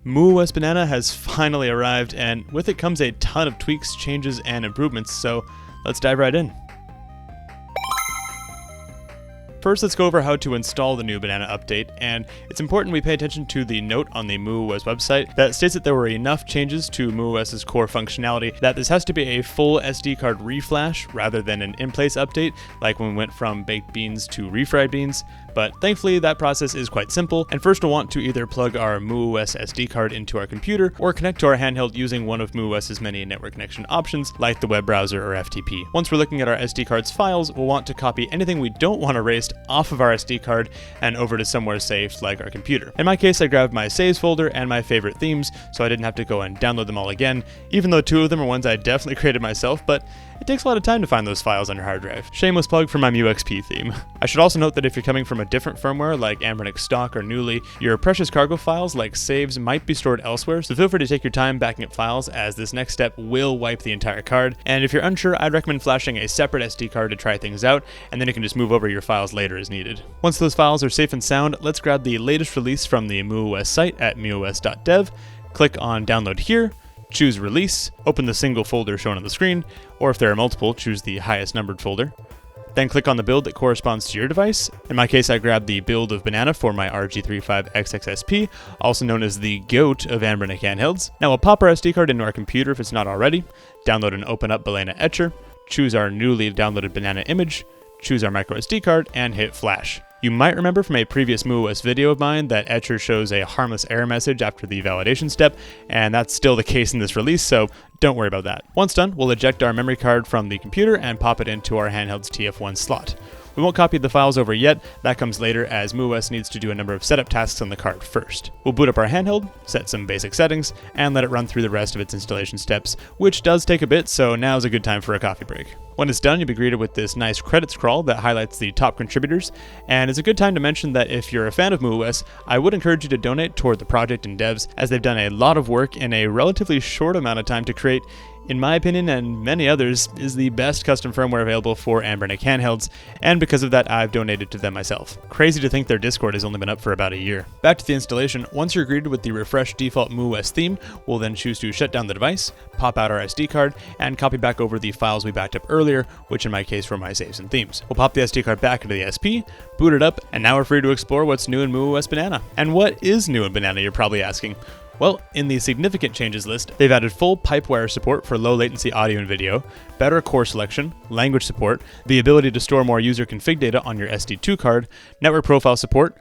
muOS Banana has finally arrived, and with it comes a ton of tweaks, changes, and improvements, so let's dive right in. First, let's go over how to install the new Banana update, and it's important we pay attention to the note on the muOS website that states that there were enough changes to muOS's core functionality that this has to be a full SD card reflash rather than an in-place update, like when we went from baked beans to refried beans. But thankfully, that process is quite simple, and first we'll want to either plug our muOS SD card into our computer or connect to our handheld using one of muOS's many network connection options, like the web browser or FTP. Once we're looking at our SD card's files, we'll want to copy anything we don't want erased off of our SD card and over to somewhere safe, like our computer. In my case, I grabbed my saves folder and my favorite themes, so I didn't have to go and download them all again, even though 2 of them are ones I definitely created myself, but it takes a lot of time to find those files on your hard drive. Shameless plug for my muXP theme. I should also note that if you're coming from a different firmware like anbernic stock or newly, your precious cargo files like saves might be stored elsewhere, so feel free to take your time backing up files, as this next step will wipe the entire card. And if you're unsure, I'd recommend flashing a separate SD card to try things out, and then you can just move over your files later as needed. Once those files are safe and sound, let's grab the latest release from the muOS site at muos.dev, click on download here, choose release, open the single folder shown on the screen, or if there are multiple, choose the highest numbered folder. Then click on the build that corresponds to your device. In my case, I grabbed the build of Banana for my RG35XXSP, also known as the GOAT of anbernic handhelds. Now we'll pop our SD card into our computer if it's not already, download and open up Banana Etcher, choose our newly downloaded Banana image, choose our microSD card, and hit flash. You might remember from a previous muOS video of mine that Etcher shows a harmless error message after the validation step, and that's still the case in this release, so don't worry about that. Once done, we'll eject our memory card from the computer and pop it into our handheld's TF1 slot. We won't copy the files over yet, that comes later as muOS needs to do a number of setup tasks on the card first. We'll boot up our handheld, set some basic settings, and let it run through the rest of its installation steps, which does take a bit, so now's a good time for a coffee break. When it's done, you'll be greeted with this nice credit scroll that highlights the top contributors, and it's a good time to mention that if you're a fan of muOS, I would encourage you to donate toward the project and devs, as they've done a lot of work in a relatively short amount of time to create, in my opinion and many others, is the best custom firmware available for anbernic handhelds, and because of that, I've donated to them myself. Crazy to think their Discord has only been up for about a year. Back to the installation, once you're greeted with the refreshed default muOS theme, we'll then choose to shut down the device, pop out our SD card, and copy back over the files we backed up earlier, which in my case were my saves and themes. We'll pop the SD card back into the SP, boot it up, and now we're free to explore what's new in muOS Banana. And what is new in Banana, you're probably asking? Well, in the significant changes list, they've added full pipewire support for low latency audio and video, better core selection, language support, the ability to store more user config data on your SD2 card, network profile support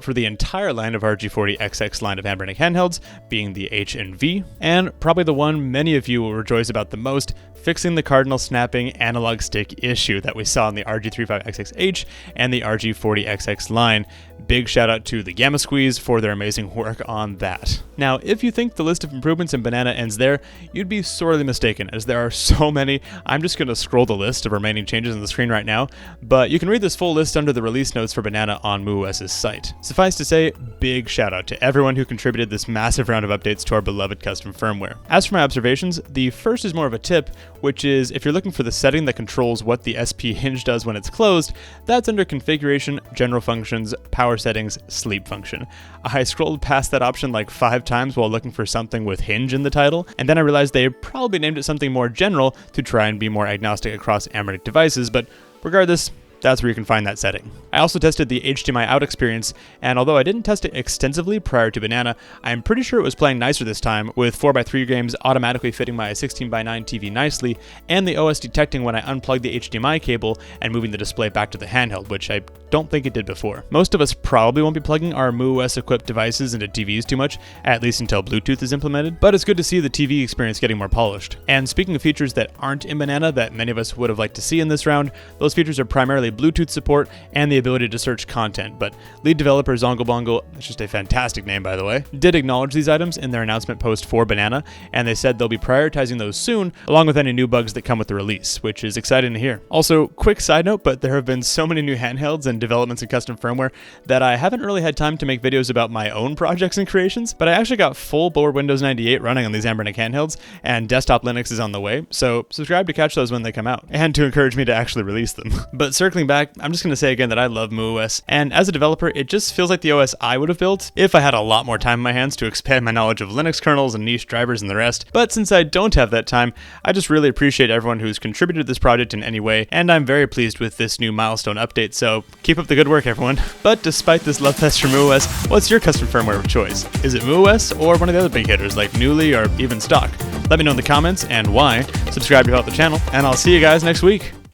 for the entire line of RG40XX line of anbernic handhelds, being the H and V, and probably the one many of you will rejoice about the most, fixing the cardinal snapping analog stick issue that we saw in the RG35XXH and the RG40XX line. Big shout out to the Gamma Squeeze for their amazing work on that. Now, if you think the list of improvements in Banana ends there, you'd be sorely mistaken, as there are so many. I'm just going to scroll the list of remaining changes on the screen right now, but you can read this full list under the release notes for Banana on muOS's site. Suffice to say, big shout out to everyone who contributed this massive round of updates to our beloved custom firmware. As for my observations, the first is more of a tip, which is if you're looking for the setting that controls what the SP hinge does when it's closed, that's under Configuration, General Functions, Power Settings, Sleep Function. I scrolled past that option like 5 times while looking for something with hinge in the title, and then I realized they probably named it something more general to try and be more agnostic across anbernic devices, but regardless, that's where you can find that setting. I also tested the HDMI out experience, and although I didn't test it extensively prior to Banana, I'm pretty sure it was playing nicer this time, with 4x3 games automatically fitting my 16:9 TV nicely, and the OS detecting when I unplugged the HDMI cable and moving the display back to the handheld, which I don't think it did before. Most of us probably won't be plugging our muOS equipped devices into TVs too much, at least until Bluetooth is implemented, but it's good to see the TV experience getting more polished. And speaking of features that aren't in Banana that many of us would have liked to see in this round, those features are primarily Bluetooth support and the ability to search content, but lead developer Zonglebongle, that's just a fantastic name by the way, did acknowledge these items in their announcement post for Banana, and they said they'll be prioritizing those soon, along with any new bugs that come with the release, which is exciting to hear. Also, quick side note, but there have been so many new handhelds and developments in custom firmware that I haven't really had time to make videos about my own projects and creations, but I actually got full bore Windows 98 running on these anbernic handhelds, and desktop Linux is on the way, so subscribe to catch those when they come out, and to encourage me to actually release them. But circling back, I'm just going to say again that I love muOS, and as a developer, it just feels like the OS I would have built if I had a lot more time in my hands to expand my knowledge of Linux kernels and niche drivers and the rest. But since I don't have that time, I just really appreciate everyone who's contributed to this project in any way, and I'm very pleased with this new milestone update, so keep up the good work, everyone. But despite this love fest for muOS, what's your custom firmware of choice? Is it muOS or one of the other big hitters like Newly or even stock? Let me know in the comments and why. Subscribe to help the channel, and I'll see you guys next week.